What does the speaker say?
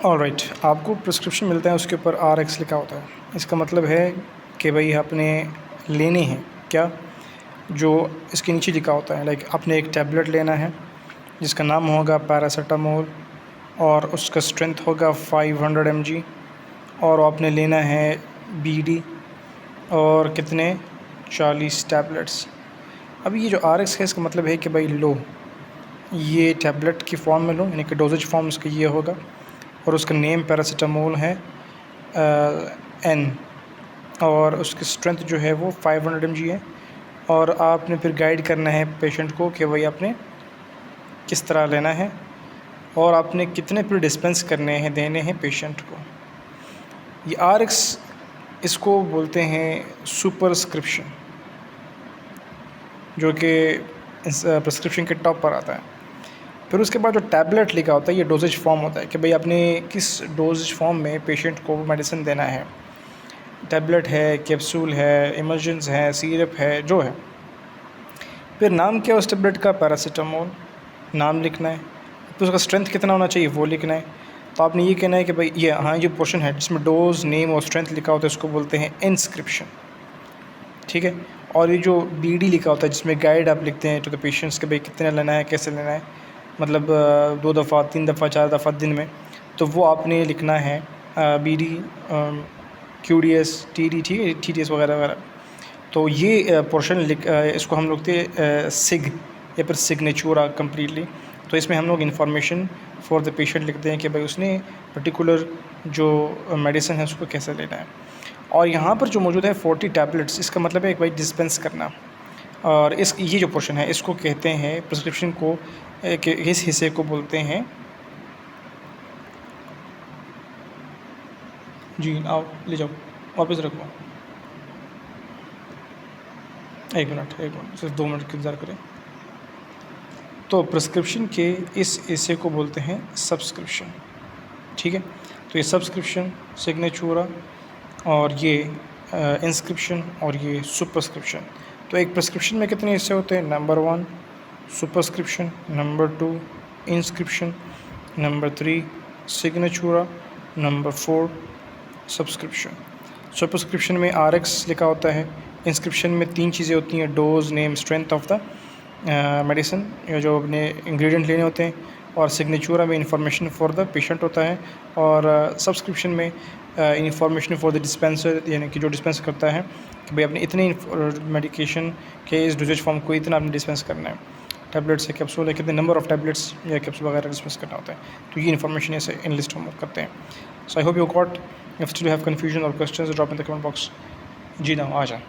Alright, आपको prescription मिलता है, उसके ऊपर RX लिखा होता है। इसका मतलब है कि भाई आपने लेने हैं क्या, जो इसके नीचे लिखा होता है। लाइक आपने एक टैबलेट लेना है जिसका नाम होगा पैरासीटामोल और उसका स्ट्रेंथ होगा 500 mg, और आपने लेना है BD और कितने 40 टैबलेट्स। अब ये जो RX है इसका मतलब है कि भाई लो, ये टैबलेट की फॉर्म में लो, यानी कि डोजेज फॉर्म उसका ये होगा, और उसका नेम पैरासीटामोल है N, और उसकी स्ट्रेंथ जो है वो 500 mg है। और आपने फिर गाइड करना है पेशेंट को कि भाई आपने किस तरह लेना है और आपने कितने फिर डिस्पेंस करने हैं, देने हैं पेशेंट को। ये RX इसको बोलते हैं सुपरस्क्रिप्शन, जो कि इस प्रिस्क्रिप्शन के टॉप पर आता है। फिर उसके बाद जो टैबलेट लिखा होता है ये डोजेज फॉर्म होता है कि भाई आपने किस डोजेज फॉर्म में पेशेंट को मेडिसिन देना है। टैबलेट है, कैप्सूल है, इमल्शंस है, सिरप है, जो है। फिर नाम क्या है उस टैबलेट का, पैरासीटामोल, नाम लिखना है। फिर उसका स्ट्रेंथ कितना होना चाहिए वो लिखना है। तो आपने ये कहना है कि भाई ये हाँ, ये पोर्शन है जिसमें डोज, नेम और स्ट्रेंथ लिखा होता है, उसको बोलते हैं इंस्क्रिप्शन, ठीक है। और ये जो BD लिखा होता है जिसमें गाइड आप लिखते हैं टू द पेशेंट्स कि भाई कितना लेना है, कैसे लेना है, मतलब 2 दफ़ा, 3 दफ़ा, 4 दफ़ा दिन में, तो वो आपने लिखना है BD, QDS, TD, ठीक है, TDS वगैरह वगैरह। तो ये पोर्शन इसको हम लोग सिग या फिर सिग्नेचुरा कम्प्लीटली। तो इसमें हम लोग इन्फॉर्मेशन फॉर द पेशेंट लिखते हैं कि भाई उसने पर्टिकुलर जो मेडिसिन है उसको कैसे लेना है। और यहाँ पर जो मौजूद है 40 टैबलेट्स, इसका मतलब है एक भाई डिस्पेंस करना। और ये जो पोर्शन है इसको कहते हैं प्रिस्क्रिप्शन को, इस हिस्से को बोलते हैं, जी आओ ले जाओ वापस रखो, एक मिनट सिर्फ 2 मिनट की इंतज़ार करें। तो प्रिस्क्रिप्शन के इस हिस्से को बोलते हैं सब्सक्रिप्शन, ठीक है। तो ये सब्सक्रिप्शन, सिग्नेचुरा और ये इंस्क्रिप्शन और ये सुपरस्क्रिप्शन। तो एक प्रिस्क्रिप्शन में कितने हिस्से होते हैं, number 1 superscription, number 2 inscription, number 3 signatura, number 4 subscription. Superscription में RX लिखा होता है। इंस्क्रिप्शन में 3 चीज़ें होती हैं, dose, name, strength of the medicine, जो अपने इंग्रेडिएंट लेने होते हैं। और सिग्नेचुरा में इंफॉर्मेशन फॉर द पेशेंट होता है। और सब्सक्रिप्शन में इंफॉर्मेशन फॉर द डिस्पेंसर, यानी कि जो डिस्पेंस करता है कि भाई अपने इतने मेडिकेशन के इस डोजेज फॉर्म को इतना आपने डिस्पेंस करना है, टैबलेट्स है, कैप्सूल है, कितने नंबर ऑफ़ टैबलेट्स या कैप्सूल वगैरह डिस्पेंस करना होता है। तो ये इन्फॉर्मेशन ऐसे इन लिस्ट हम करते हैं। So I hope you got. If still have confusion और questions drop in the comment box. जी ना, आ जा।